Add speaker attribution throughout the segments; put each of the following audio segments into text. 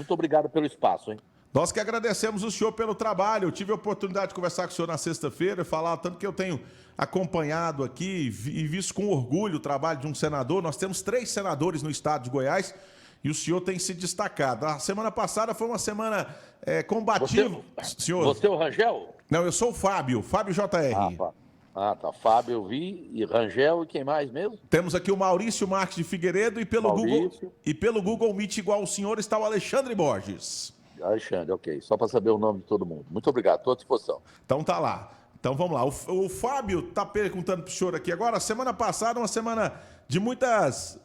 Speaker 1: Muito obrigado pelo espaço, hein?
Speaker 2: Nós que agradecemos o senhor pelo trabalho. Eu tive a oportunidade de conversar com o senhor na sexta-feira e falar tanto que eu tenho acompanhado aqui e visto com orgulho o trabalho de um senador. Nós temos 3 senadores no estado de Goiás e o senhor tem se destacado. A semana passada foi uma semana combativa. Senhor?
Speaker 1: Você é o Rangel?
Speaker 2: Não, eu sou o Fábio JR.
Speaker 1: Tá. Fábio, eu vi. E Rangel e quem mais mesmo?
Speaker 2: Temos aqui o Maurício Marques de Figueiredo e pelo Google Meet igual o senhor está o Alexandre Borges.
Speaker 1: Alexandre, ok. Só para saber o nome de todo mundo. Muito obrigado, estou à disposição.
Speaker 2: Então tá lá. Então vamos lá. O Fábio está perguntando para o senhor aqui agora. A semana passada, uma semana de muitas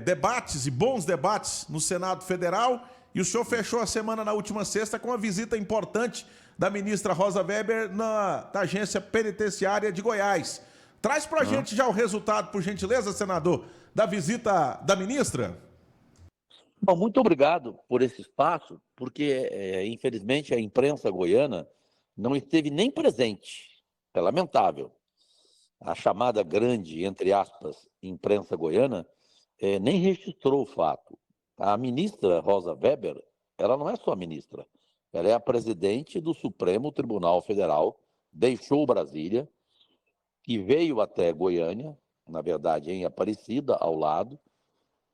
Speaker 2: debates e bons debates no Senado Federal. E o senhor fechou a semana na última sexta com uma visita importante da ministra Rosa Weber da Agência Penitenciária de Goiás. Traz para a gente já o resultado, por gentileza, senador, da visita da ministra.
Speaker 1: Bom, muito obrigado por esse espaço, porque, infelizmente, a imprensa goiana não esteve nem presente. É lamentável. A chamada grande, entre aspas, imprensa goiana, nem registrou o fato. A ministra Rosa Weber, ela não é só ministra, ela é a presidente do Supremo Tribunal Federal, deixou Brasília, que veio até Goiânia, na verdade em Aparecida, ao lado,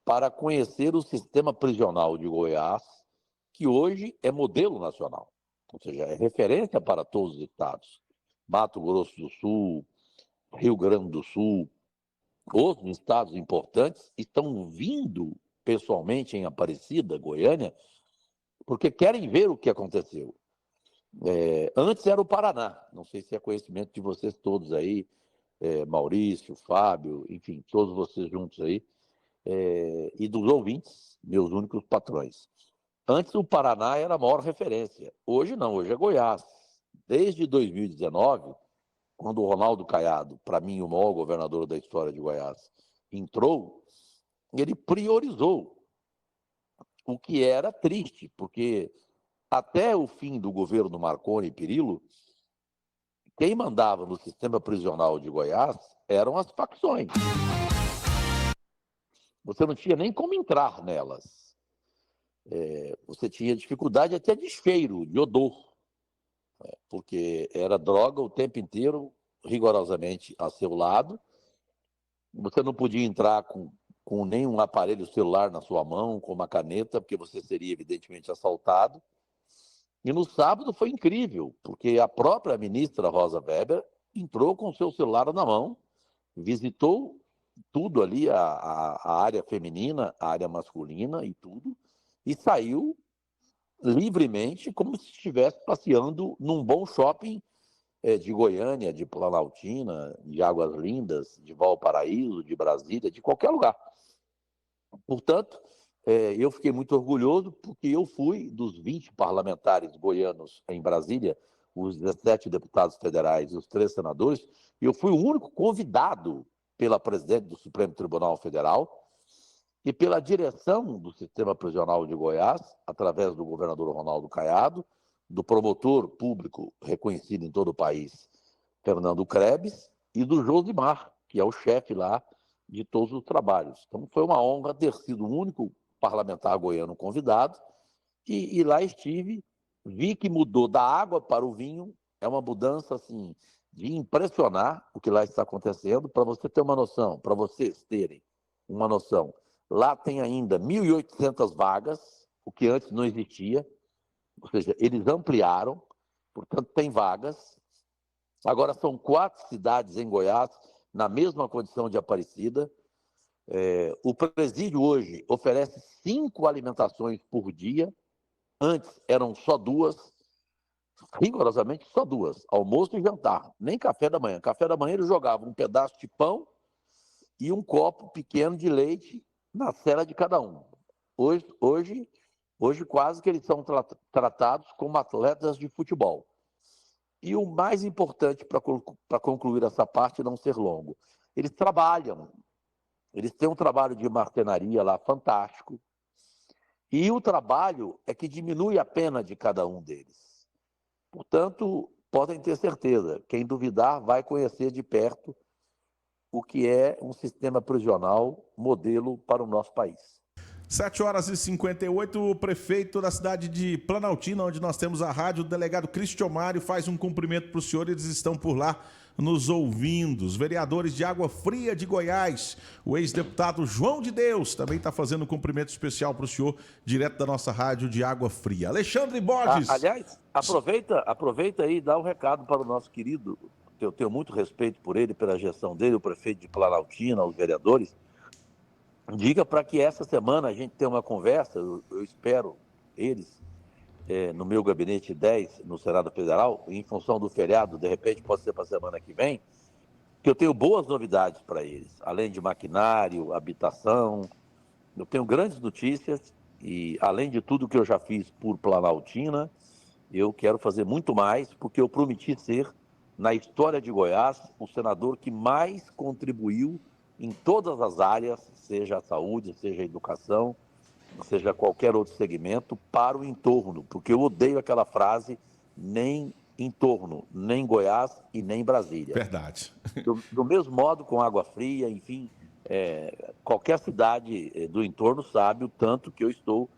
Speaker 1: para conhecer o sistema prisional de Goiás, que hoje é modelo nacional, ou seja, é referência para todos os estados. Mato Grosso do Sul, Rio Grande do Sul, outros estados importantes estão vindo pessoalmente em Aparecida, Goiânia, porque querem ver o que aconteceu. Antes era o Paraná, não sei se é conhecimento de vocês todos aí, Maurício, Fábio, enfim, todos vocês juntos aí, e dos ouvintes, meus únicos patrões. Antes o Paraná era a maior referência, hoje não, hoje é Goiás. Desde 2019, quando o Ronaldo Caiado, para mim o maior governador da história de Goiás, entrou, ele priorizou, o que era triste, porque até o fim do governo Marconi e Perillo, quem mandava no sistema prisional de Goiás eram as facções. Você não tinha nem como entrar nelas. Você tinha dificuldade até de cheiro, de odor, porque era droga o tempo inteiro, rigorosamente a seu lado. Você não podia entrar com nenhum aparelho celular na sua mão, com uma caneta, porque você seria evidentemente assaltado. E no sábado foi incrível, porque a própria ministra Rosa Weber entrou com o seu celular na mão, visitou tudo ali, a área feminina, a área masculina e tudo, e saiu livremente, como se estivesse passeando num bom shopping de Goiânia, de Planaltina, de Águas Lindas, de Valparaíso, de Brasília, de qualquer lugar. Portanto, eu fiquei muito orgulhoso porque eu fui dos 20 parlamentares goianos em Brasília, os 17 deputados federais e os 3 senadores, e eu fui o único convidado pela presidente do Supremo Tribunal Federal e pela direção do sistema prisional de Goiás, através do governador Ronaldo Caiado, do promotor público reconhecido em todo o país, Fernando Krebs, e do Josimar, que é o chefe lá de todos os trabalhos. Então foi uma honra ter sido o único parlamentar goiano convidado, e lá estive, vi que mudou da água para o vinho, é uma mudança assim, de impressionar o que lá está acontecendo. Para você ter uma noção, para vocês terem uma noção, lá tem ainda 1.800 vagas, o que antes não existia, ou seja, eles ampliaram, portanto tem vagas. Agora são 4 cidades em Goiás, na mesma condição de Aparecida. O presídio hoje oferece 5 alimentações por dia, antes eram só 2, rigorosamente só 2, almoço e jantar, nem café da manhã. Café da manhã eles jogavam um pedaço de pão e um copo pequeno de leite na cela de cada um. Hoje quase que eles são tratados como atletas de futebol. E o mais importante para concluir essa parte e não ser longo, eles trabalham, eles têm um trabalho de marcenaria lá fantástico, e o trabalho é que diminui a pena de cada um deles. Portanto, podem ter certeza, quem duvidar vai conhecer de perto o que é um sistema prisional modelo para o nosso país.
Speaker 2: 7h58, o prefeito da cidade de Planaltina, onde nós temos a rádio, o delegado Cristian Mário, faz um cumprimento para o senhor, eles estão por lá nos ouvindo. Os vereadores de Água Fria de Goiás, o ex-deputado João de Deus, também está fazendo um cumprimento especial para o senhor, direto da nossa rádio de Água Fria. Alexandre Borges.
Speaker 1: Aliás, aproveita aí e dá um recado para o nosso querido, eu tenho muito respeito por ele, pela gestão dele, o prefeito de Planaltina, os vereadores. Diga para que essa semana a gente tenha uma conversa, eu espero eles no meu gabinete 10, no Senado Federal, em função do feriado, de repente pode ser para a semana que vem, que eu tenho boas novidades para eles, além de maquinário, habitação, eu tenho grandes notícias e além de tudo que eu já fiz por Planaltina, eu quero fazer muito mais, porque eu prometi ser, na história de Goiás, o senador que mais contribuiu em todas as áreas, seja a saúde, seja a educação, seja qualquer outro segmento, para o entorno, porque eu odeio aquela frase, nem entorno, nem Goiás e nem Brasília.
Speaker 2: Verdade.
Speaker 1: Do mesmo modo, com Água Fria, enfim, qualquer cidade do entorno sabe o tanto que eu estou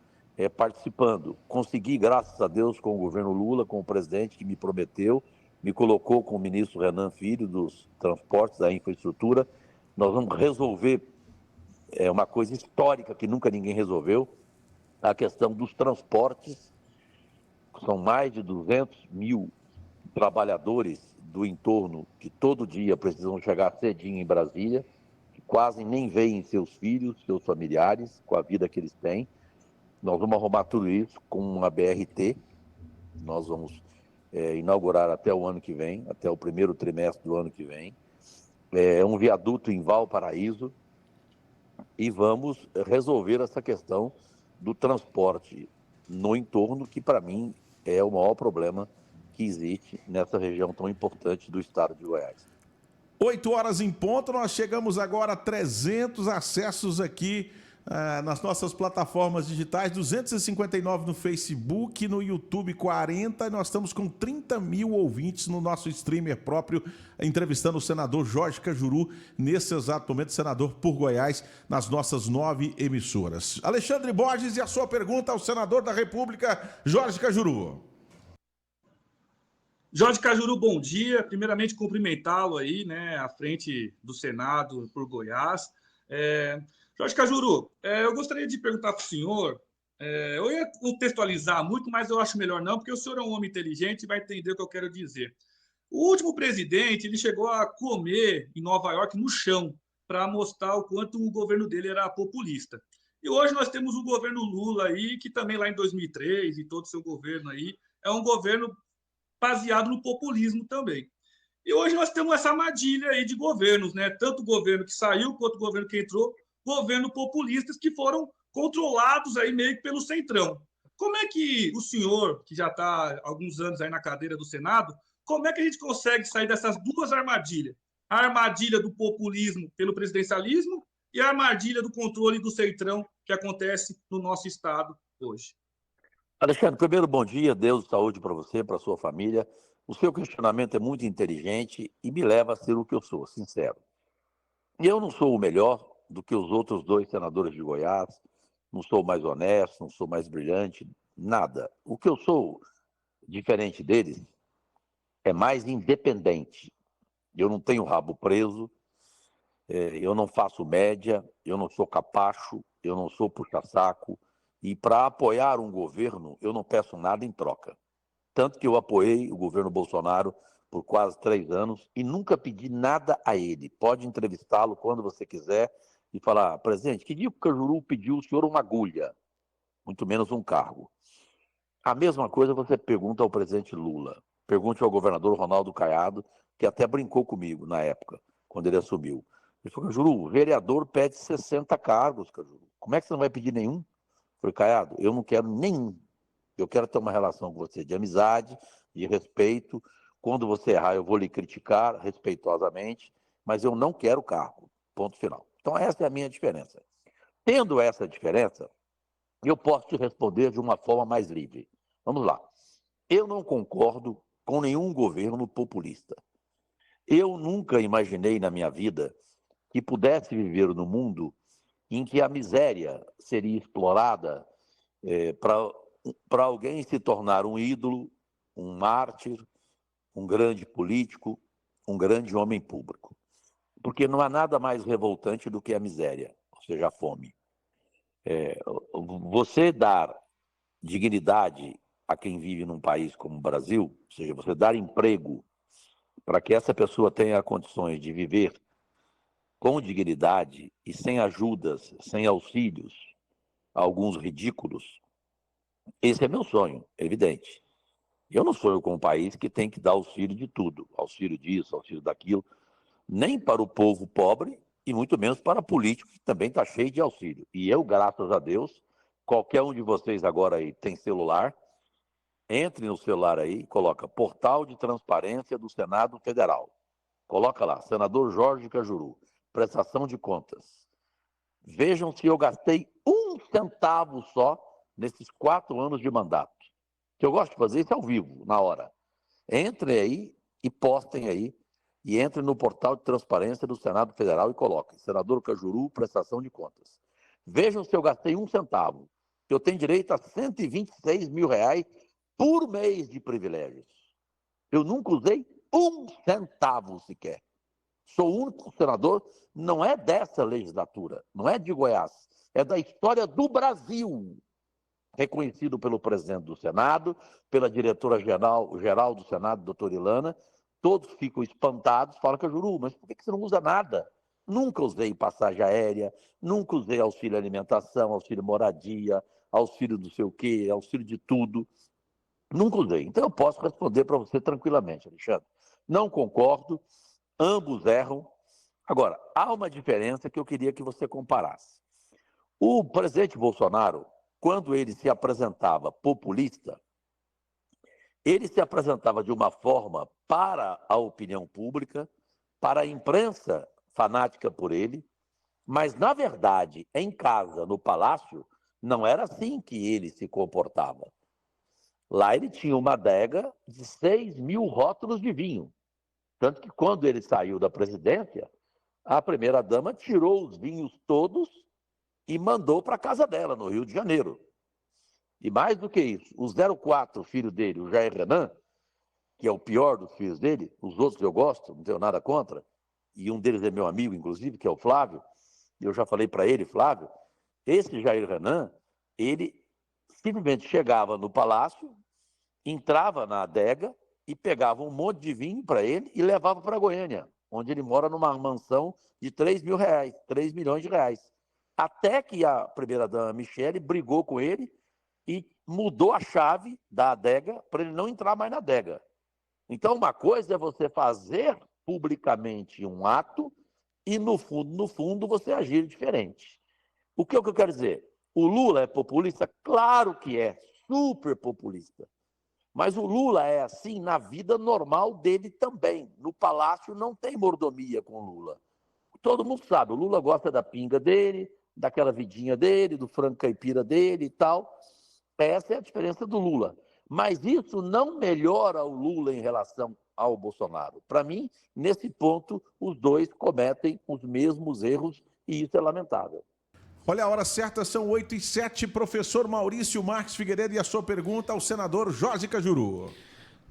Speaker 1: participando. Consegui, graças a Deus, com o governo Lula, com o presidente que me prometeu, me colocou com o ministro Renan Filho, dos transportes, da infraestrutura. Nós vamos resolver uma coisa histórica que nunca ninguém resolveu, a questão dos transportes. São mais de 200 mil trabalhadores do entorno que todo dia precisam chegar cedinho em Brasília, que quase nem veem seus filhos, seus familiares, com a vida que eles têm. Nós vamos arrumar tudo isso com uma BRT, nós vamos inaugurar até o ano que vem, até o primeiro trimestre do ano que vem. Um viaduto em Valparaíso, e vamos resolver essa questão do transporte no entorno, que para mim é o maior problema que existe nessa região tão importante do estado de Goiás.
Speaker 2: 8h em ponto, nós chegamos agora a 300 acessos aqui nas nossas plataformas digitais, 259 no Facebook, no YouTube 40, e nós estamos com 30 mil ouvintes no nosso streamer próprio, entrevistando o senador Jorge Cajuru, nesse exato momento, senador por Goiás, nas nossas 9 emissoras. Alexandre Borges, e a sua pergunta ao senador da República, Jorge Cajuru.
Speaker 3: Jorge Cajuru, bom dia. Primeiramente, cumprimentá-lo aí, né, à frente do Senado por Goiás. Jorge Cajuru, eu gostaria de perguntar para o senhor, eu ia contextualizar muito, mas eu acho melhor não, porque o senhor é um homem inteligente e vai entender o que eu quero dizer. O último presidente, ele chegou a comer em Nova York no chão, para mostrar o quanto o governo dele era populista. E hoje nós temos o governo Lula aí, que também lá em 2003, e todo o seu governo aí, é um governo baseado no populismo também. E hoje nós temos essa armadilha aí de governos, né? Tanto o governo que saiu, quanto o governo que entrou, governo populistas que foram controlados aí meio que pelo centrão. Como é que o senhor, que já está há alguns anos aí na cadeira do Senado, como é que a gente consegue sair dessas duas armadilhas? A armadilha do populismo pelo presidencialismo e a armadilha do controle do centrão que acontece no nosso estado hoje.
Speaker 1: Alexandre, primeiro, bom dia, Deus, saúde para você, para sua família. O seu questionamento é muito inteligente e me leva a ser o que eu sou, sincero. E eu não sou o melhor do que os outros 2 senadores de Goiás, não sou mais honesto, não sou mais brilhante, nada. O que eu sou, diferente deles, é mais independente. Eu não tenho rabo preso, eu não faço média, eu não sou capacho, eu não sou puxa-saco, e para apoiar um governo, eu não peço nada em troca. Tanto que eu apoiei o governo Bolsonaro por quase 3 anos e nunca pedi nada a ele. Pode entrevistá-lo quando você quiser e falar, presidente, que dia que o Cajuru pediu o senhor uma agulha, muito menos um cargo? A mesma coisa você pergunta ao presidente Lula, pergunte ao governador Ronaldo Caiado, que até brincou comigo na época, quando ele assumiu. Ele falou, Cajuru, o vereador pede 60 cargos, Cajuru. Como é que você não vai pedir nenhum? Eu falei, Caiado, eu não quero nenhum. Eu quero ter uma relação com você de amizade, de respeito. Quando você errar, eu vou lhe criticar respeitosamente, mas eu não quero cargo. Ponto final. Então, essa é a minha diferença. Tendo essa diferença, eu posso te responder de uma forma mais livre. Vamos lá. Eu não concordo com nenhum governo populista. Eu nunca imaginei na minha vida que pudesse viver no mundo em que a miséria seria explorada para alguém se tornar um ídolo, um mártir, um grande político, um grande homem público. Porque não há nada mais revoltante do que a miséria, ou seja, a fome. Você dar dignidade a quem vive num país como o Brasil, ou seja, você dar emprego para que essa pessoa tenha condições de viver com dignidade e sem ajudas, sem auxílios, alguns ridículos, esse é meu sonho, evidente. Eu não sou com um país que tem que dar auxílio de tudo, auxílio disso, auxílio daquilo, nem para o povo pobre e muito menos para político que também está cheio de auxílio. E eu, graças a Deus, qualquer um de vocês agora aí tem celular, entre no celular aí, coloca Portal de Transparência do Senado Federal. Coloca lá, senador Jorge Cajuru, prestação de contas. Vejam se eu gastei 1 centavo só nesses 4 anos de mandato. O que eu gosto de fazer isso ao vivo, na hora. Entrem aí e postem aí, e entrem no portal de transparência do Senado Federal e coloquem senador Cajuru, prestação de contas. Vejam se eu gastei 1 centavo. Eu tenho direito a R$126 mil por mês de privilégios. Eu nunca usei 1 centavo sequer. Sou o único senador, não é dessa legislatura, não é de Goiás, é da história do Brasil, reconhecido pelo presidente do Senado, pela diretora-geral do Senado, doutora Ilana. Todos ficam espantados, falam, Cajuru, mas por que você não usa nada? Nunca usei passagem aérea, nunca usei auxílio alimentação, auxílio moradia, auxílio não sei o quê, auxílio de tudo. Nunca usei. Então eu posso responder para você tranquilamente, Alexandre. Não concordo, ambos erram. Agora, há uma diferença que eu queria que você comparasse. O presidente Bolsonaro, quando ele se apresentava populista, ele se apresentava de uma forma para a opinião pública, para a imprensa fanática por ele, mas, na verdade, em casa, no palácio, não era assim que ele se comportava. Lá ele tinha uma adega de 6 mil rótulos de vinho. Tanto que, quando ele saiu da presidência, a primeira-dama tirou os vinhos todos e mandou para a casa dela, no Rio de Janeiro. E mais do que isso, o 04, filho dele, o Jair Renan, que é o pior dos filhos dele, os outros eu gosto, não tenho nada contra, e um deles é meu amigo, inclusive, que é o Flávio, e eu já falei para ele, Flávio, esse Jair Renan, ele simplesmente chegava no palácio, entrava na adega e pegava um monte de vinho para ele e levava para Goiânia, onde ele mora numa mansão de R$3 mil, 3 milhões de reais. Até que a primeira-dama Michele brigou com ele e mudou a chave da adega para ele não entrar mais na adega. Então, uma coisa é você fazer publicamente um ato e, no fundo, você agir diferente. O que eu quero dizer? O Lula é populista? Claro que é, super populista. Mas o Lula é assim na vida normal dele também. No palácio não tem mordomia com o Lula. Todo mundo sabe, o Lula gosta da pinga dele, daquela vidinha dele, do frango caipira dele e tal. Essa é a diferença do Lula. Mas isso não melhora o Lula em relação ao Bolsonaro. Para mim, nesse ponto, os dois cometem os mesmos erros e isso é lamentável.
Speaker 2: Olha, a hora certa, são 8h07. Professor Maurício Marques Figueiredo e a sua pergunta ao senador Jorge Cajuru.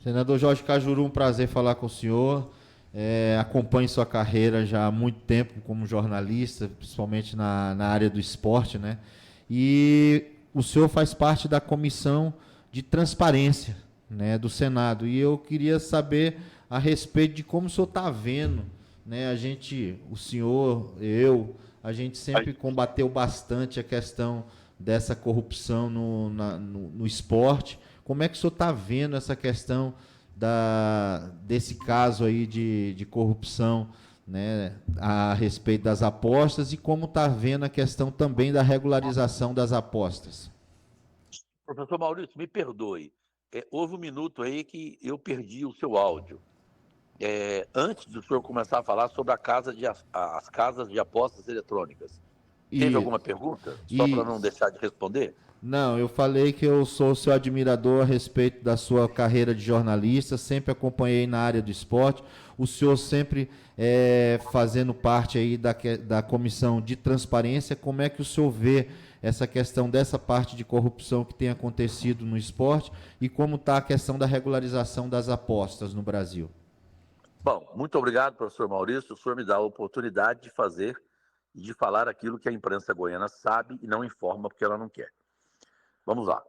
Speaker 4: Senador Jorge Cajuru, um prazer falar com o senhor. Acompanho sua carreira já há muito tempo como jornalista, principalmente na área do esporte, né? E o senhor faz parte da comissão de transparência, né, do Senado. E eu queria saber a respeito de como o senhor está vendo, né? O senhor, a gente sempre combateu bastante a questão dessa corrupção no esporte. Como é que o senhor está vendo essa questão desse caso aí de corrupção, né, a respeito das apostas e como está vendo a questão também da regularização das apostas?
Speaker 1: Professor Maurício, me perdoe. Houve um minuto aí que eu perdi o seu áudio. Antes do senhor começar a falar sobre as casas de apostas eletrônicas. Teve alguma pergunta? Só para não deixar de responder?
Speaker 4: Não, eu falei que eu sou seu admirador a respeito da sua carreira de jornalista, sempre acompanhei na área do esporte, o senhor sempre fazendo parte aí da comissão de transparência, como é que o senhor vê essa questão dessa parte de corrupção que tem acontecido no esporte e como está a questão da regularização das apostas no Brasil?
Speaker 1: Bom, muito obrigado, professor Maurício. O senhor me dá a oportunidade de fazer e de falar aquilo que a imprensa goiana sabe e não informa porque ela não quer. Vamos lá.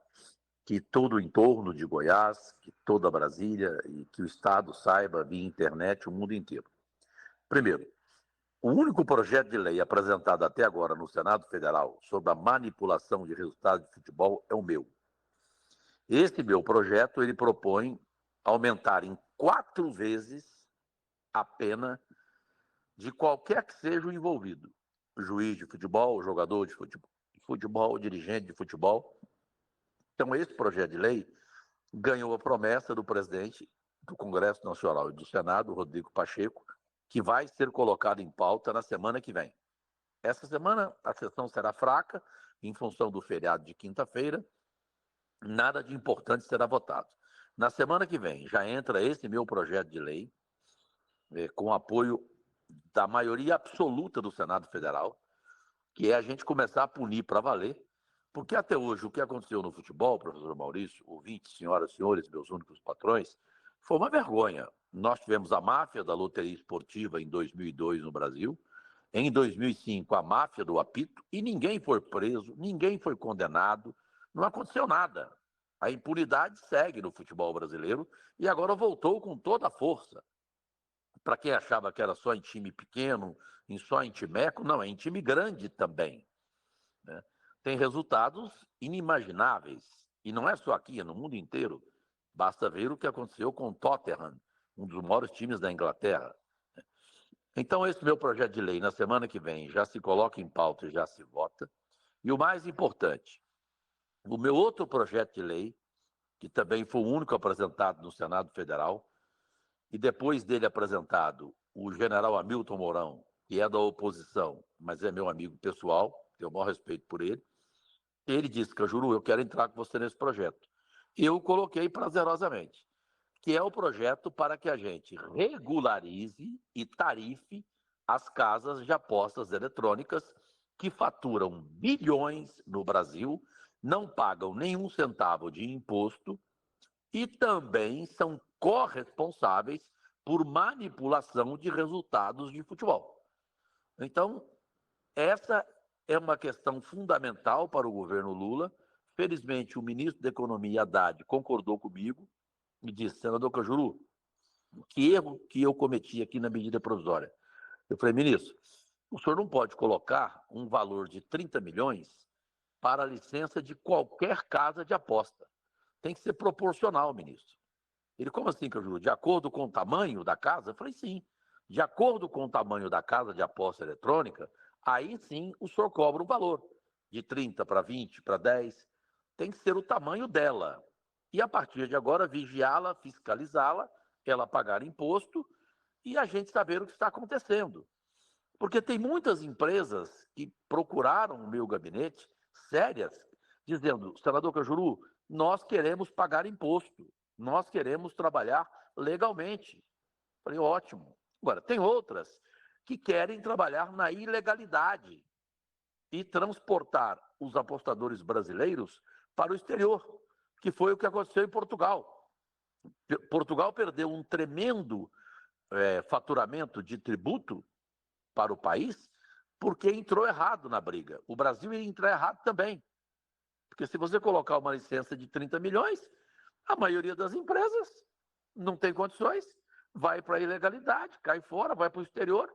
Speaker 1: Que todo o entorno de Goiás, que toda Brasília e que o Estado saiba via internet o mundo inteiro. Primeiro, o único projeto de lei apresentado até agora no Senado Federal sobre a manipulação de resultados de futebol é o meu. Esse meu projeto, ele propõe aumentar em 4 vezes a pena de qualquer que seja o envolvido. Juiz de futebol, jogador de futebol, dirigente de futebol. Então, esse projeto de lei ganhou a promessa do presidente do Congresso Nacional e do Senado, Rodrigo Pacheco, que vai ser colocado em pauta na semana que vem. Essa semana a sessão será fraca, em função do feriado de quinta-feira, nada de importante será votado. Na semana que vem já entra esse meu projeto de lei, com apoio da maioria absoluta do Senado Federal, que é a gente começar a punir para valer, porque até hoje o que aconteceu no futebol, professor Maurício, ouvintes, senhoras e senhores, meus únicos patrões, foi uma vergonha. Nós tivemos a máfia da loteria esportiva em 2002 no Brasil, em 2005 a máfia do apito, e ninguém foi preso, ninguém foi condenado, não aconteceu nada. A impunidade segue no futebol brasileiro e agora voltou com toda a força. Para quem achava que era só em time pequeno, só em timeco, não, é em time grande também, né? Tem resultados inimagináveis. E não é só aqui, é no mundo inteiro. Basta ver o que aconteceu com o Tottenham, um dos maiores times da Inglaterra. Então, esse meu projeto de lei, na semana que vem, já se coloca em pauta e já se vota. E o mais importante, o meu outro projeto de lei, que também foi o único apresentado no Senado Federal, e depois dele apresentado, o general Hamilton Mourão, que é da oposição, mas é meu amigo pessoal, tenho o maior respeito por ele, ele disse, Cajuru, eu quero entrar com você nesse projeto. Eu coloquei prazerosamente, que é o projeto para que a gente regularize e tarife as casas de apostas eletrônicas que faturam bilhões no Brasil, não pagam nenhum centavo de imposto e também são corresponsáveis por manipulação de resultados de futebol. Então, essa é uma questão fundamental para o governo Lula. Felizmente, o ministro da Economia, Haddad, concordou comigo e disse, senador Cajuru, que erro que eu cometi aqui na medida provisória? Eu falei, ministro, o senhor não pode colocar um valor de 30 milhões para a licença de qualquer casa de aposta. Tem que ser proporcional, ministro. Ele, como assim, Cajuru? De acordo com o tamanho da casa? Eu falei, sim. De acordo com o tamanho da casa de aposta eletrônica, aí sim o senhor cobra um valor. De 30 para 20, para 10. Tem que ser o tamanho dela. E a partir de agora, vigiá-la, fiscalizá-la, ela pagar imposto e a gente saber o que está acontecendo. Porque tem muitas empresas que procuraram o meu gabinete, sérias, dizendo, senador Cajuru, nós queremos pagar imposto, nós queremos trabalhar legalmente. Falei, ótimo. Agora, tem outras que querem trabalhar na ilegalidade e transportar os apostadores brasileiros para o exterior, que foi o que aconteceu em Portugal. Portugal perdeu um tremendo faturamento de tributo para o país porque entrou errado na briga. O Brasil ia entrar errado também. Porque se você colocar uma licença de 30 milhões, a maioria das empresas não tem condições, vai para a ilegalidade, cai fora, vai para o exterior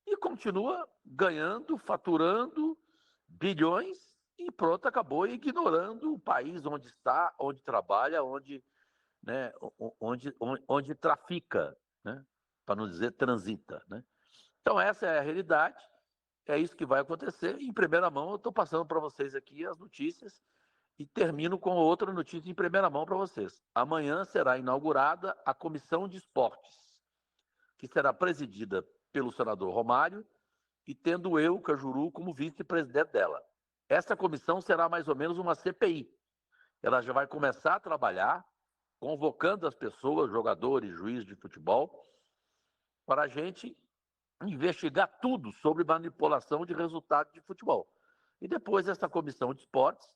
Speaker 1: e continua ganhando, faturando bilhões e pronto, acabou ignorando o país onde está, onde trabalha, né, onde trafica, né, para não dizer transita, né? Então essa é a realidade, é isso que vai acontecer. Em primeira mão eu estou passando para vocês aqui as notícias e termino com outra notícia em primeira mão para vocês. Amanhã será inaugurada a Comissão de Esportes, que será presidida pelo senador Romário e tendo eu, Cajuru, como vice-presidente dela. essa comissão será mais ou menos uma CPI. Ela já vai começar a trabalhar, convocando as pessoas, jogadores, juízes de futebol, para a gente investigar tudo sobre manipulação de resultados de futebol. E depois essa comissão de esportes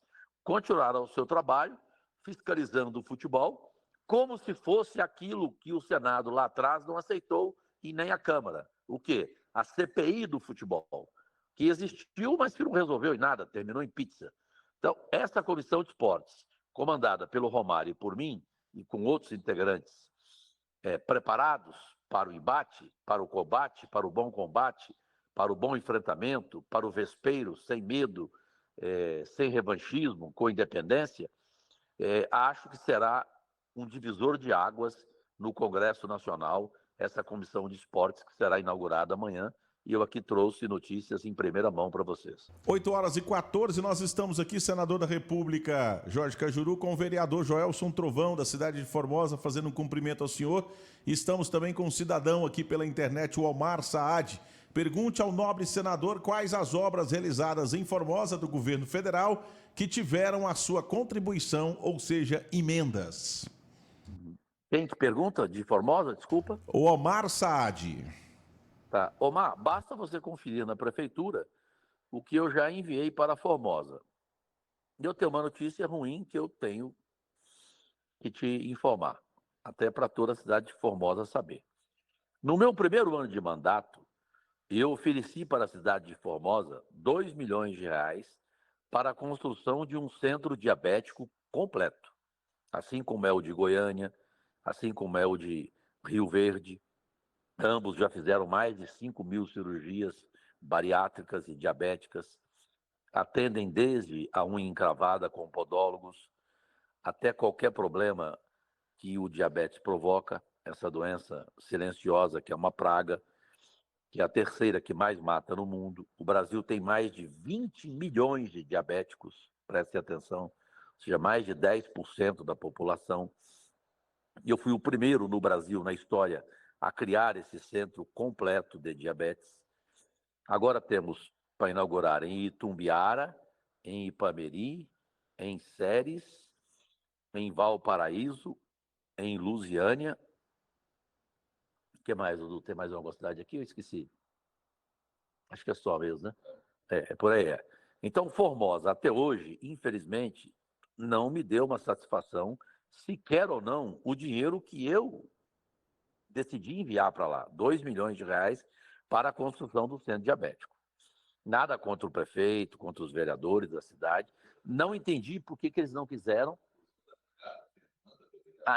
Speaker 1: continuará o seu trabalho, fiscalizando o futebol, como se fosse aquilo que o Senado lá atrás não aceitou e nem a Câmara. O quê? A CPI do futebol, que existiu, mas que não resolveu em nada, terminou em pizza. Então, essa comissão de esportes, comandada pelo Romário e por mim, e com outros integrantes preparados para o embate, para o combate, para o bom combate, para o bom enfrentamento, para o vespeiro, sem medo, sem revanchismo, com independência, acho que será um divisor de águas no Congresso Nacional, essa comissão de esportes que será inaugurada amanhã. E eu aqui trouxe notícias em primeira mão para vocês.
Speaker 2: 8h14, nós estamos aqui, senador da República Jorge Cajuru, com o vereador Joelson Trovão, da cidade de Formosa, fazendo um cumprimento ao senhor. Estamos também com um cidadão aqui pela internet, o Omar Saad. Pergunte ao nobre senador quais as obras realizadas em Formosa do governo federal que tiveram a sua contribuição, ou seja, emendas.
Speaker 1: Quem que pergunta de Formosa, desculpa?
Speaker 2: O Omar Saad.
Speaker 1: Tá. Omar, basta você conferir na prefeitura o que eu já enviei para Formosa. Eu tenho uma notícia ruim que eu tenho que te informar, até para toda a cidade de Formosa saber. No meu primeiro ano de mandato, eu ofereci para a cidade de Formosa 2 milhões de reais para a construção de um centro diabético completo, assim como é o de Goiânia, assim como é o de Rio Verde. Ambos já fizeram mais de 5.000 cirurgias bariátricas e diabéticas, atendem desde a unha encravada com podólogos, até qualquer problema que o diabetes provoca, essa doença silenciosa que é uma praga, que é a terceira que mais mata no mundo. O Brasil tem mais de 20 milhões de diabéticos, prestem atenção, ou seja, mais de 10% da população. E eu fui o primeiro no Brasil, na história, a criar esse centro completo de diabetes. Agora temos para inaugurar em Itumbiara, em Ipameri, em Séries, em Valparaíso, em Lusiânia. O que mais, Dudu? Tem mais alguma cidade aqui? Eu esqueci. Acho que é só mesmo, né? Por aí é. Então, Formosa, até hoje, infelizmente, não me deu uma satisfação, se quer ou não, o dinheiro que eu decidi enviar para lá, 2 milhões de reais para a construção do centro diabético. Nada contra o prefeito, contra os vereadores da cidade. Não entendi por que eles não quiseram.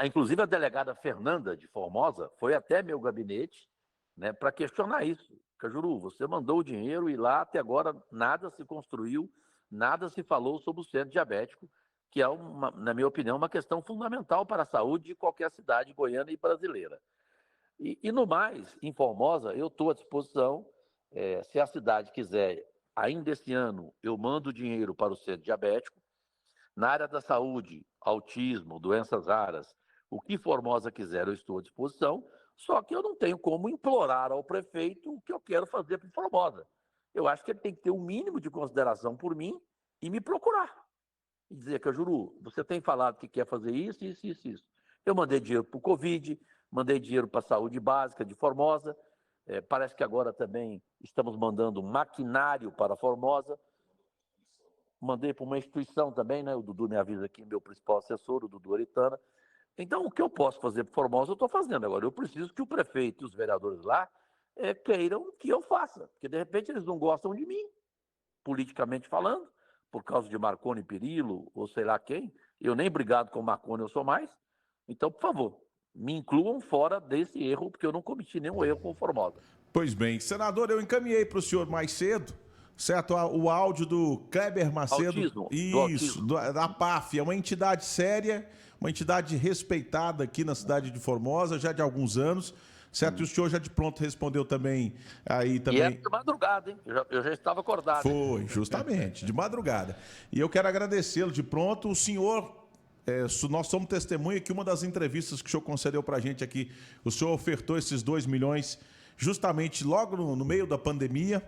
Speaker 1: Inclusive, a delegada Fernanda de Formosa foi até meu gabinete, né, para questionar isso. Cajuru, você mandou o dinheiro e lá até agora nada se construiu, nada se falou sobre o centro diabético, que é, na minha opinião, uma questão fundamental para a saúde de qualquer cidade goiana e brasileira. E no mais, em Formosa, eu estou à disposição, se a cidade quiser, ainda esse ano, eu mando dinheiro para o centro diabético. Na área da saúde, autismo, doenças raras, o que Formosa quiser, eu estou à disposição, só que eu não tenho como implorar ao prefeito o que eu quero fazer para Formosa. Eu acho que ele tem que ter um mínimo de consideração por mim e me procurar. E dizer, Cajuru, você tem falado que quer fazer isso, isso, isso, isso. Eu mandei dinheiro para o Covid, mandei dinheiro para a saúde básica de Formosa, parece que agora também estamos mandando maquinário para Formosa. Mandei para uma instituição também, né? O Dudu me avisa aqui, meu principal assessor, o Dudu Aritana. Então, o que eu posso fazer para Formosa, eu estou fazendo. Agora, eu preciso que o prefeito e os vereadores lá queiram que eu faça, porque de repente eles não gostam de mim, politicamente falando, por causa de Marconi Perillo, ou sei lá quem. Eu nem brigado com o Marconi eu sou mais. Então, por favor, me incluam fora desse erro, porque eu não cometi nenhum erro com Formosa.
Speaker 2: Pois bem, senador, eu encaminhei para o senhor mais cedo, certo? O áudio do Kleber Macedo.
Speaker 1: Autismo,
Speaker 2: isso, da PAF, é uma entidade séria, uma entidade respeitada aqui na cidade de Formosa, já de alguns anos, certo? E o senhor já de pronto respondeu também aí também.
Speaker 1: E era de madrugada, hein? Eu já estava acordado.
Speaker 2: Foi, justamente, de madrugada. E eu quero agradecê-lo de pronto. O senhor, nós somos testemunha que uma das entrevistas que o senhor concedeu para a gente aqui, o senhor ofertou esses 2 milhões justamente logo no meio da pandemia,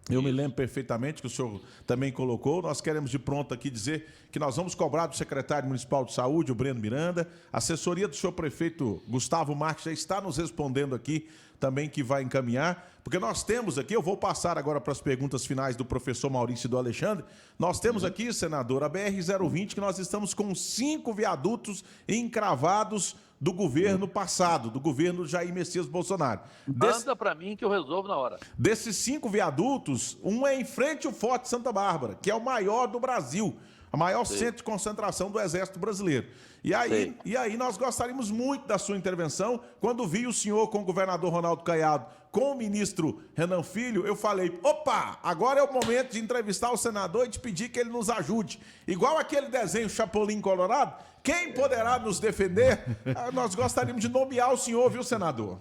Speaker 2: Eu me lembro perfeitamente que o senhor também colocou. Nós queremos de pronto aqui dizer que nós vamos cobrar do secretário municipal de saúde, o Breno Miranda. A assessoria do senhor prefeito Gustavo Marques já está nos respondendo aqui também, que vai encaminhar. Porque nós temos aqui, eu vou passar agora para as perguntas finais do professor Maurício e do Alexandre. Nós temos aqui, senador, a BR-020, que nós estamos com 5 viadutos encravados do governo passado, do governo Jair Messias Bolsonaro.
Speaker 1: Manda para mim que eu resolvo na hora.
Speaker 2: Desses 5 viadutos, um é em frente ao Forte Santa Bárbara, que é o maior do Brasil, a maior centro de concentração do Exército Brasileiro. E aí nós gostaríamos muito da sua intervenção. Quando vi o senhor com o governador Ronaldo Caiado, com o ministro Renan Filho, eu falei, opa, agora é o momento de entrevistar o senador e de pedir que ele nos ajude. Igual aquele desenho Chapolin Colorado, quem poderá nos defender? Nós gostaríamos de nomear o senhor, viu, senador?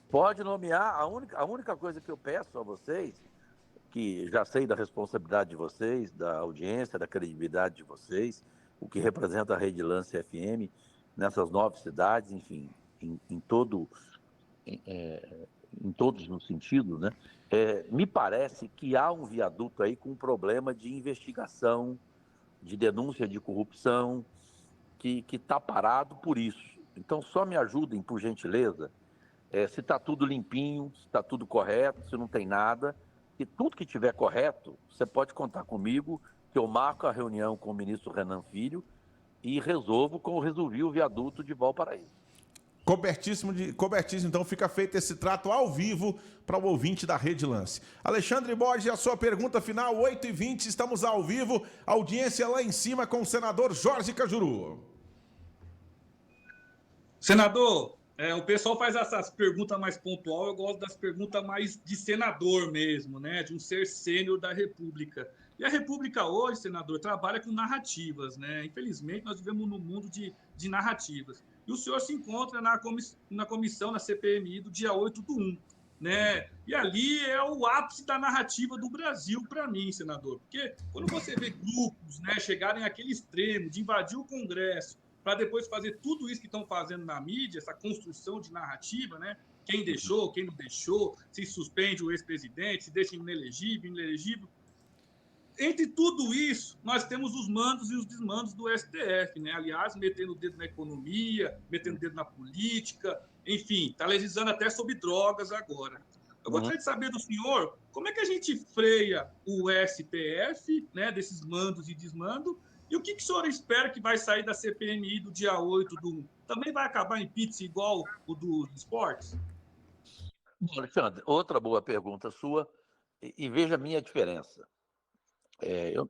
Speaker 1: Pode nomear. A única coisa que eu peço a vocês, que já sei da responsabilidade de vocês, da audiência, da credibilidade de vocês, o que representa a Rede Lance FM nessas 9 cidades, enfim, em todos os sentidos, né? Me parece que há um viaduto aí com um problema de investigação, de denúncia de corrupção, que está parado por isso. Então, só me ajudem, por gentileza, se está tudo limpinho, se está tudo correto, se não tem nada. E tudo que estiver correto, você pode contar comigo, que eu marco a reunião com o ministro Renan Filho e resolvo como resolvi o viaduto de Valparaíso.
Speaker 2: Cobertíssimo, então fica feito esse trato ao vivo para o ouvinte da Rede Lance. Alexandre Borges, a sua pergunta final, 8h20, estamos ao vivo, audiência lá em cima com o senador Jorge Cajuru.
Speaker 3: Senador, o pessoal faz essas perguntas mais pontual, eu gosto das perguntas mais de senador mesmo, né? De um ser sênior da República. E a República hoje, senador, trabalha com narrativas, né? Infelizmente, nós vivemos num mundo de narrativas. E o senhor se encontra na comissão, na CPMI, do dia 8/1, né? E ali é o ápice da narrativa do Brasil para mim, senador. Porque quando você vê grupos, né, chegarem àquele extremo de invadir o Congresso, para depois fazer tudo isso que estão fazendo na mídia, essa construção de narrativa, né? Quem deixou, quem não deixou, se suspende o ex-presidente, se deixa inelegível, inelegível. Entre tudo isso, nós temos os mandos e os desmandos do STF, né? Aliás, metendo o dedo na economia, metendo o dedo na política, enfim, está legislando até sobre drogas agora. Eu gostaria de saber do senhor como é que a gente freia o STF, né, desses mandos e desmandos, e o que o senhor espera que vai sair da CPMI do dia 8/1? Também vai acabar em pizza igual o dos esportes?
Speaker 1: Bom, Alexandre, outra boa pergunta sua, e veja a minha diferença.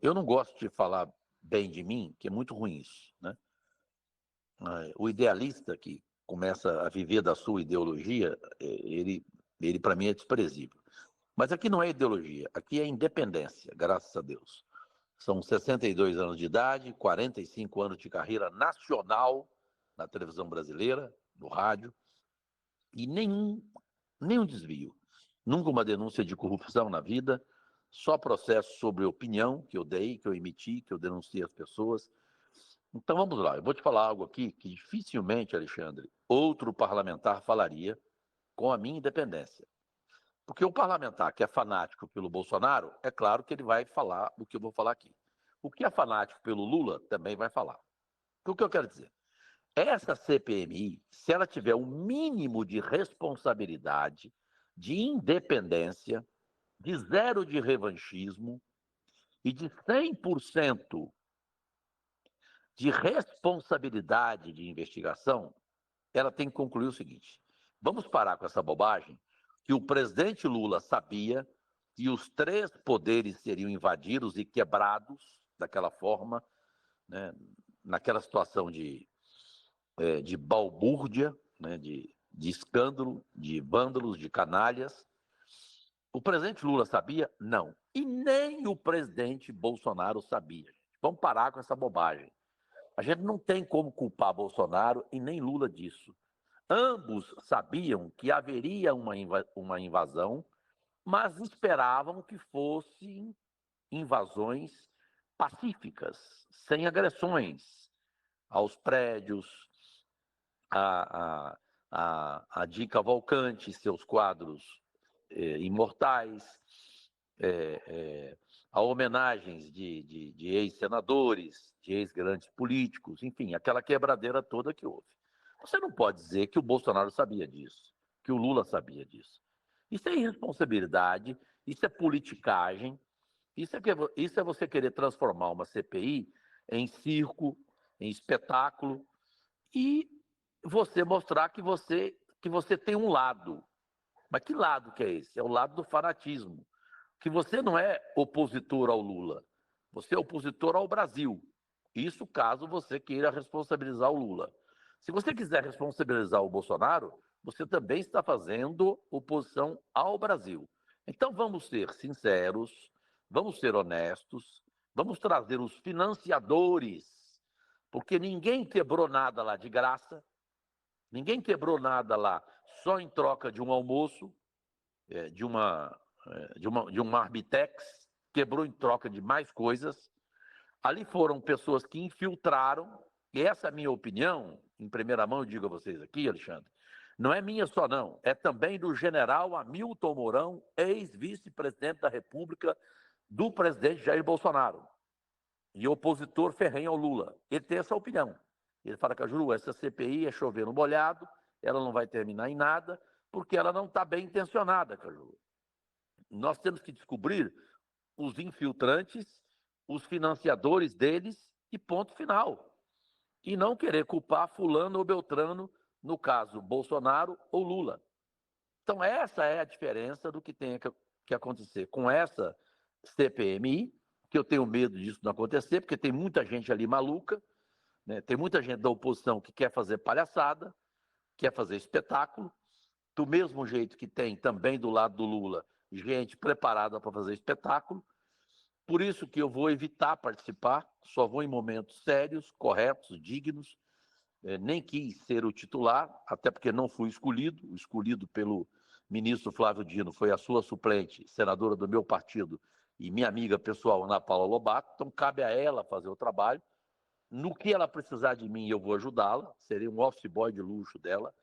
Speaker 1: Eu não gosto de falar bem de mim, que é muito ruim isso, né? O idealista que começa a viver da sua ideologia, ele para mim é desprezível. Mas aqui não é ideologia, aqui é independência, graças a Deus. São 62 anos de idade, 45 anos de carreira nacional na televisão brasileira, no rádio, e nenhum desvio. Nunca uma denúncia de corrupção na vida, só processo sobre opinião que eu dei, que eu emiti, que eu denunciei as pessoas. Então vamos lá, eu vou te falar algo aqui que dificilmente, Alexandre, outro parlamentar falaria com a minha independência. Porque o parlamentar que é fanático pelo Bolsonaro, é claro que ele vai falar o que eu vou falar aqui. O que é fanático pelo Lula também vai falar. Então, o que eu quero dizer? Essa CPMI, se ela tiver o mínimo de responsabilidade, de independência, de zero de revanchismo e de 100% de responsabilidade de investigação, ela tem que concluir o seguinte: vamos parar com essa bobagem que o presidente Lula sabia que os 3 poderes seriam invadidos e quebrados daquela forma, né, naquela situação de balbúrdia, né, de escândalo, de vândalos, de canalhas. O presidente Lula sabia? Não. E nem o presidente Bolsonaro sabia. Vamos parar com essa bobagem. A gente não tem como culpar Bolsonaro e nem Lula disso. Ambos sabiam que haveria uma invasão, mas esperavam que fossem invasões pacíficas, sem agressões aos prédios, a Di Cavalcanti, seus quadros imortais, a homenagens de ex-senadores, de ex-grandes políticos, enfim, aquela quebradeira toda que houve. Você não pode dizer que o Bolsonaro sabia disso, que o Lula sabia disso. Isso é irresponsabilidade, isso é politicagem, isso é você querer transformar uma CPI em circo, em espetáculo, e você mostrar que você tem um lado. Mas que lado que é esse? É o lado do fanatismo. Que você não é opositor ao Lula, você é opositor ao Brasil. Isso caso você queira responsabilizar o Lula. Se você quiser responsabilizar o Bolsonaro, você também está fazendo oposição ao Brasil. Então vamos ser sinceros, vamos ser honestos, vamos trazer os financiadores, porque ninguém quebrou nada lá de graça, ninguém quebrou nada lá só em troca de um almoço, de uma Arbitex, quebrou em troca de mais coisas. Ali foram pessoas que infiltraram, e essa é a minha opinião, em primeira mão eu digo a vocês aqui, Alexandre, não é minha só não, é também do general Hamilton Mourão, ex-vice-presidente da República do presidente Jair Bolsonaro, e opositor ferrenho ao Lula. Ele tem essa opinião. Ele fala, Cajuru, essa CPI é chover no molhado, ela não vai terminar em nada, porque ela não está bem intencionada, Cajuru. Nós temos que descobrir os infiltrantes, os financiadores deles e ponto final. E não querer culpar fulano ou beltrano, no caso Bolsonaro ou Lula. Então essa é a diferença do que tem que acontecer com essa CPMI, que eu tenho medo disso não acontecer, porque tem muita gente ali maluca, né? Tem muita gente da oposição que quer fazer palhaçada, quer fazer espetáculo, do mesmo jeito que tem também do lado do Lula gente preparada para fazer espetáculo. Por isso que eu vou evitar participar, só vou em momentos sérios, corretos, dignos. Nem quis ser o titular, até porque não fui escolhido. O escolhido pelo ministro Flávio Dino foi a sua suplente, senadora do meu partido, e minha amiga pessoal, Ana Paula Lobato. Então cabe a ela fazer o trabalho. No que ela precisar de mim, eu vou ajudá-la. Serei um office boy de luxo dela.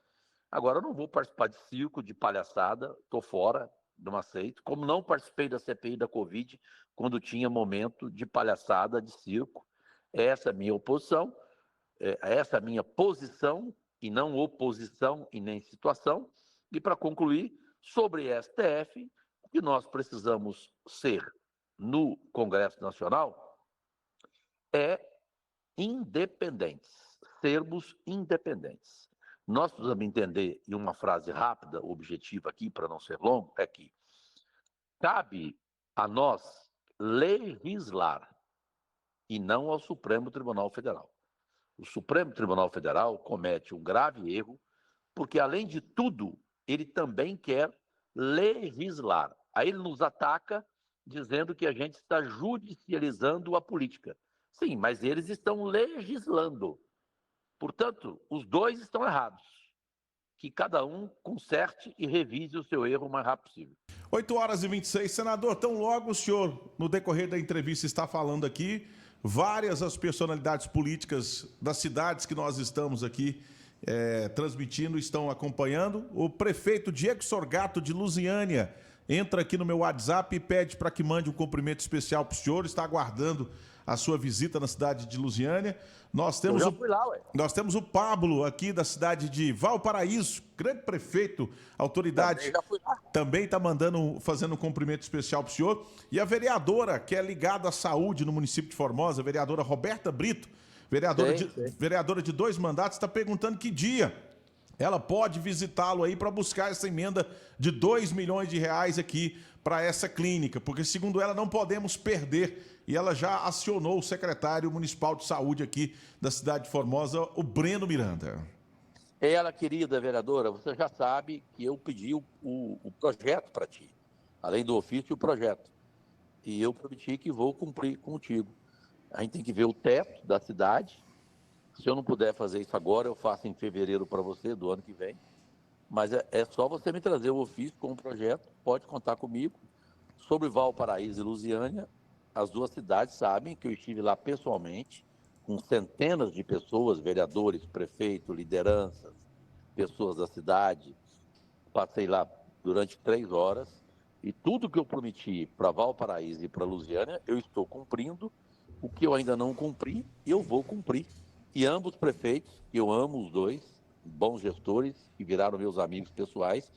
Speaker 1: Agora, eu não vou participar de circo, de palhaçada, estou fora, não aceito. Como não participei da CPI da Covid, quando tinha momento de palhaçada, de circo. Essa é a minha oposição, essa é a minha posição, e não oposição e nem situação. E, para concluir, sobre STF, o que nós precisamos ser no Congresso Nacional é independentes, sermos independentes. Nós precisamos entender, em uma frase rápida, objetiva aqui, para não ser longo, é que cabe a nós legislar e não ao Supremo Tribunal Federal. O Supremo Tribunal Federal comete um grave erro, porque, além de tudo, ele também quer legislar. Aí ele nos ataca dizendo que a gente está judicializando a política. Sim, mas eles estão legislando. Portanto, os dois estão errados. Que cada um conserte e revise o seu erro o mais rápido possível.
Speaker 2: 8h26, senador, tão logo o senhor, no decorrer da entrevista, está falando aqui, várias as personalidades políticas das cidades que nós estamos aqui transmitindo, estão acompanhando. O prefeito Diego Sorgato, de Lusiânia, entra aqui no meu WhatsApp e pede para que mande um cumprimento especial para o senhor, está aguardando a sua visita na cidade de Lusiânia. Nós temos nós temos o Pablo aqui da cidade de Valparaíso, grande prefeito, autoridade, também está fazendo um cumprimento especial para o senhor. E a vereadora, que é ligada à saúde no município de Formosa, a vereadora Roberta Brito, vereadora de 2 mandatos, está perguntando que dia ela pode visitá-lo aí para buscar essa emenda de R$2 milhões aqui para essa clínica, porque, segundo ela, não podemos perder. E ela já acionou o secretário municipal de saúde aqui da cidade de Formosa, o Breno Miranda.
Speaker 1: Ela, querida vereadora, você já sabe que eu pedi o projeto para ti, além do ofício, o projeto. E eu prometi que vou cumprir contigo. A gente tem que ver o teto da cidade. Se eu não puder fazer isso agora, eu faço em fevereiro para você, do ano que vem. Mas é só você me trazer o ofício com o projeto, pode contar comigo. Sobre Valparaíso e Lusiânia, as duas cidades sabem que eu estive lá pessoalmente, com centenas de pessoas, vereadores, prefeito, lideranças, pessoas da cidade. Passei lá durante 3 horas E tudo que eu prometi para Valparaíso e para Lusiânia, eu estou cumprindo. O que eu ainda não cumpri, eu vou cumprir. E ambos prefeitos, eu amo os dois, bons gestores, que viraram meus amigos pessoais,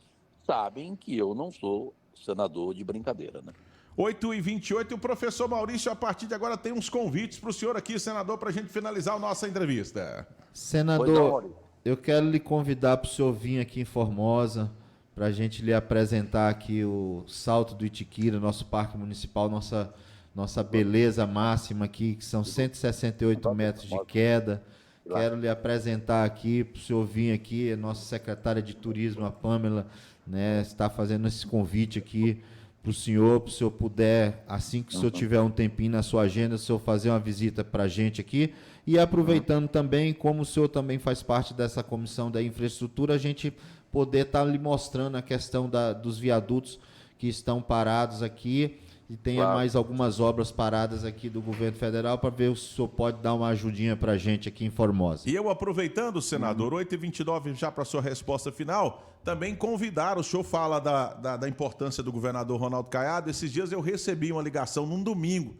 Speaker 1: sabem que eu não sou senador de brincadeira, né?
Speaker 2: 8h28, o professor Maurício, a partir de agora, tem uns convites para o senhor aqui, senador, para a gente finalizar a nossa entrevista.
Speaker 4: Senador, eu quero lhe convidar para o senhor vir aqui em Formosa, para a gente lhe apresentar aqui o Salto do Itiquira, nosso parque municipal, nossa beleza máxima aqui, que são 168 metros de queda. Quero lhe apresentar aqui, para o senhor vir aqui, a nossa secretária de turismo, a Pamela, né, está fazendo esse convite aqui para o senhor puder, assim que o senhor tiver um tempinho na sua agenda, o senhor fazer uma visita para a gente aqui. E aproveitando também, como o senhor também faz parte dessa comissão da infraestrutura, a gente poder estar lhe mostrando a questão dos viadutos que estão parados aqui, e tenha mais algumas obras paradas aqui do governo federal, para ver se o senhor pode dar uma ajudinha para a gente aqui em Formosa.
Speaker 2: E eu aproveitando, senador, 8h29 já para a sua resposta final, também convidar, o senhor fala da importância do governador Ronaldo Caiado. Esses dias eu recebi uma ligação num domingo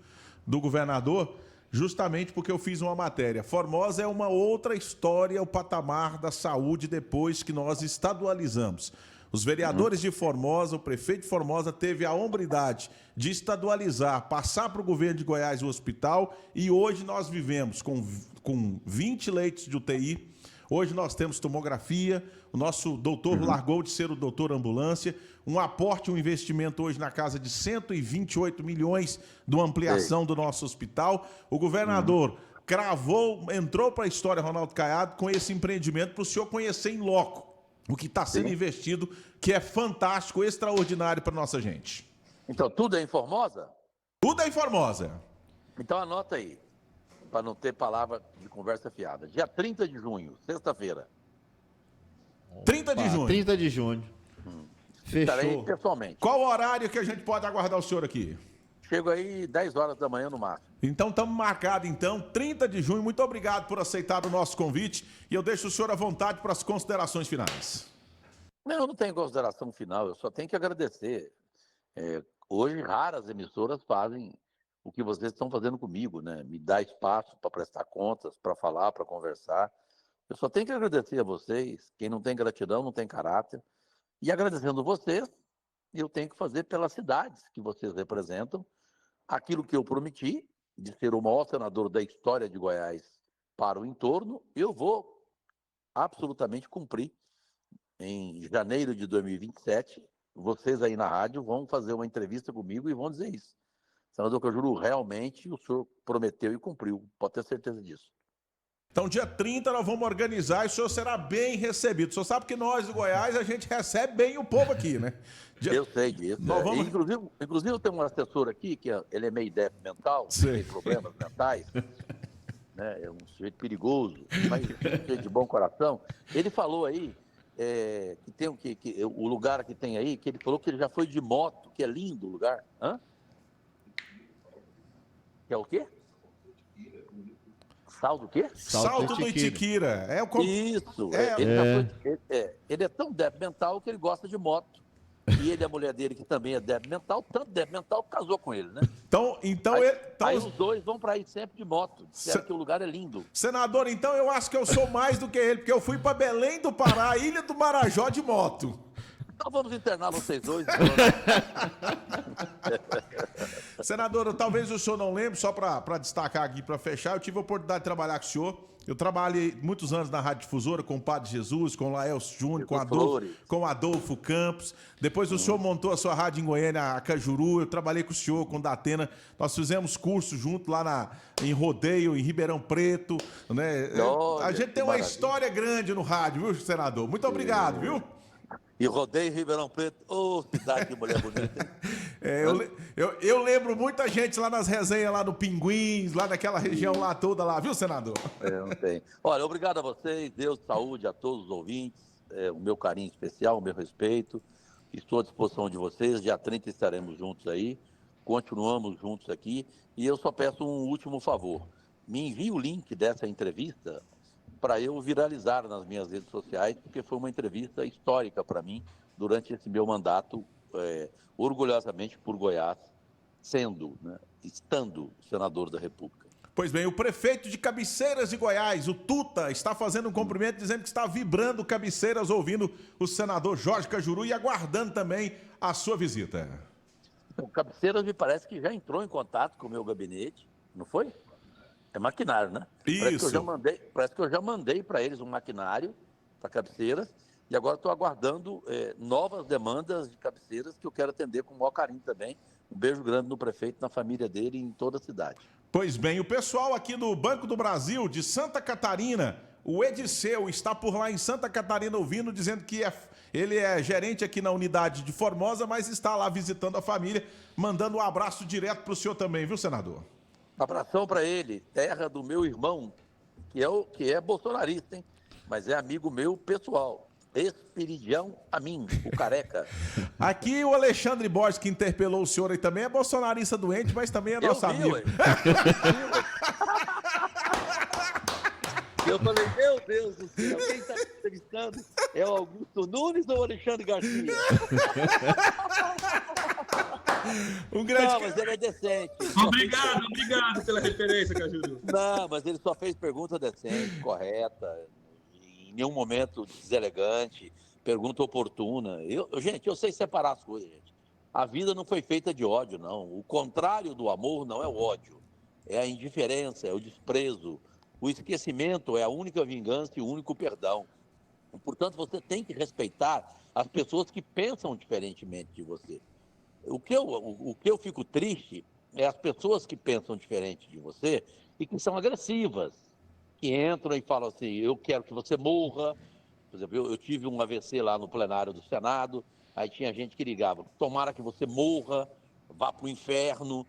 Speaker 2: do governador, justamente porque eu fiz uma matéria. Formosa é uma outra história, o patamar da saúde depois que nós estadualizamos. Os vereadores de Formosa, o prefeito de Formosa teve a hombridade de estadualizar, passar para o governo de Goiás o hospital, e hoje nós vivemos com 20 leitos de UTI. Hoje nós temos tomografia, o nosso doutor largou de ser o doutor ambulância, um aporte, um investimento hoje na casa de 128 milhões de ampliação do nosso hospital. O governador cravou, entrou para a história, Ronaldo Caiado, com esse empreendimento para o senhor conhecer em loco o que está sendo investido, que é fantástico, extraordinário para nossa gente.
Speaker 1: Então, tudo é em Formosa?
Speaker 2: Tudo é em Formosa.
Speaker 1: Então, anota aí, para não ter palavra de conversa fiada. Dia 30 de junho, sexta-feira.
Speaker 2: 30 de junho.
Speaker 4: 30 de junho.
Speaker 1: Estarei
Speaker 4: Fechou.
Speaker 1: pessoalmente.
Speaker 2: Qual o horário que a gente pode aguardar o senhor aqui?
Speaker 1: Chego aí 10 horas da manhã no máximo.
Speaker 2: Então, estamos marcados, 30 de junho. Muito obrigado por aceitar o nosso convite, e eu deixo o senhor à vontade para as considerações finais.
Speaker 1: Não, eu não tenho consideração final, eu só tenho que agradecer. Hoje, raras emissoras fazem o que vocês estão fazendo comigo, né? Me dá espaço para prestar contas, para falar, para conversar. Eu só tenho que agradecer a vocês. Quem não tem gratidão não tem caráter. E agradecendo vocês, eu tenho que fazer pelas cidades que vocês representam aquilo que eu prometi, de ser o maior senador da história de Goiás para o entorno. Eu vou absolutamente cumprir. Em janeiro de 2027, vocês aí na rádio vão fazer uma entrevista comigo e vão dizer isso. Senador Cajuru, realmente o senhor prometeu e cumpriu, pode ter certeza disso.
Speaker 2: Então, dia 30 nós vamos organizar e o senhor será bem recebido. O senhor sabe que nós do Goiás, a gente recebe bem o povo aqui, né?
Speaker 1: Eu sei disso.
Speaker 2: Vamos...
Speaker 1: Inclusive, eu tenho um assessor aqui, que ele é meio débil mental, tem problemas mentais, né? É um sujeito perigoso, mas sujeito de bom coração. Ele falou aí que tem o lugar que tem aí, que ele falou que ele já foi de moto, que é lindo o lugar. Hã? Que é o quê? Saldo o quê?
Speaker 2: Salto do Itiquira.
Speaker 1: Isso. Ele é tão débil mental que ele gosta de moto. E ele, a mulher dele, que também é débil mental, tanto débil mental que casou com ele, né? Aí os dois vão para aí sempre de moto, que o lugar é lindo.
Speaker 2: Senador, então eu acho que eu sou mais do que ele, porque eu fui para Belém do Pará, Ilha do Marajó de moto.
Speaker 1: Então vamos internar vocês dois.
Speaker 2: Senador, talvez o senhor não lembre, só para destacar aqui, para fechar, eu tive a oportunidade de trabalhar com o senhor. Eu trabalhei muitos anos na Rádio Difusora com o Padre Jesus, com o Laelcio Júnior, com o Adolfo Campos. Depois o senhor montou a sua rádio em Goiânia, a Cajuru. Eu trabalhei com o senhor, com o Datena. Nós fizemos curso junto lá em Rodeio, em Ribeirão Preto. Né? A gente tem uma história grande no rádio, viu, senador? Muito obrigado, viu?
Speaker 1: E Rodeio Ribeirão Preto, cidade de mulher bonita.
Speaker 2: Eu lembro muita gente lá nas resenhas, lá no Pinguins, lá naquela região lá toda lá, viu, senador?
Speaker 1: Não tem. Olha, obrigado a vocês, Deus, saúde a todos os ouvintes, o meu carinho especial, o meu respeito. Estou à disposição de vocês, dia 30 estaremos juntos aí, continuamos juntos aqui, e eu só peço um último favor. Me envie o link dessa entrevista para eu viralizar nas minhas redes sociais, porque foi uma entrevista histórica para mim durante esse meu mandato orgulhosamente por Goiás, estando senador da República.
Speaker 2: Pois bem, o prefeito de Cabeceiras de Goiás, o Tuta, está fazendo um cumprimento dizendo que está vibrando Cabeceiras ouvindo o senador Jorge Cajuru e aguardando também a sua visita.
Speaker 1: Então, Cabeceiras me parece que já entrou em contato com o meu gabinete, não foi? É maquinário, né?
Speaker 2: Isso.
Speaker 1: Parece que eu já mandei para eles um maquinário para Cabeceiras e agora estou aguardando novas demandas de Cabeceiras que eu quero atender com o maior carinho também. Um beijo grande no prefeito, na família dele e em toda a cidade.
Speaker 2: Pois bem, o pessoal aqui do Banco do Brasil, de Santa Catarina, o Ediceu, está por lá em Santa Catarina ouvindo, dizendo que ele é gerente aqui na unidade de Formosa, mas está lá visitando a família, mandando um abraço direto para o senhor também, viu, senador?
Speaker 1: Abração para ele, terra do meu irmão, que é bolsonarista, hein? Mas é amigo meu pessoal. Espiridião Amin, o careca.
Speaker 2: Aqui o Alexandre Borges, que interpelou o senhor aí também, é bolsonarista doente, mas também é nosso amigo.
Speaker 1: Ué. Eu falei, meu Deus do céu, quem está entrevistando é o Augusto Nunes ou o Alexandre Garcia?
Speaker 2: Um grande...
Speaker 1: Não, mas ele é decente.
Speaker 3: Obrigado pela referência, Cajuru.
Speaker 1: Não, mas ele só fez pergunta decente, correta, em nenhum momento deselegante, pergunta oportuna. Gente, eu sei separar as coisas, gente. A vida não foi feita de ódio, não. O contrário do amor não é o ódio, é a indiferença, é o desprezo. O esquecimento é a única vingança e o único perdão. Portanto, você tem que respeitar as pessoas que pensam diferentemente de você. O que eu fico triste é as pessoas que pensam diferente de você e que são agressivas, que entram e falam assim, eu quero que você morra. Por exemplo, eu tive um AVC lá no plenário do Senado, aí tinha gente que ligava, tomara que você morra, vá para o inferno.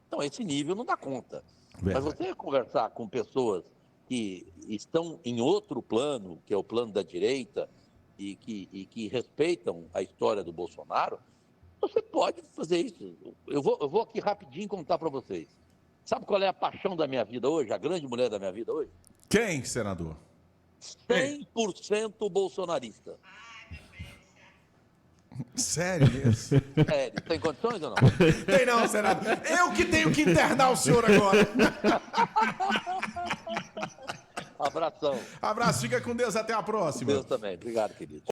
Speaker 1: Então, esse nível não dá conta.
Speaker 2: Verdade.
Speaker 1: Mas você conversar com pessoas que estão em outro plano, que é o plano da direita, e que respeitam a história do Bolsonaro, você pode fazer isso. Eu vou aqui rapidinho contar para vocês. Sabe qual é a paixão da minha vida hoje, a grande mulher da minha vida hoje?
Speaker 2: Quem, senador?
Speaker 1: 100% bolsonarista.
Speaker 2: Sério mesmo?
Speaker 1: Sério, tem condições ou não?
Speaker 2: Tem não, senador. Eu que tenho que internar o senhor agora.
Speaker 1: Abração.
Speaker 2: Abraço, fica com Deus, até a próxima.
Speaker 1: Deus também. Obrigado, querido.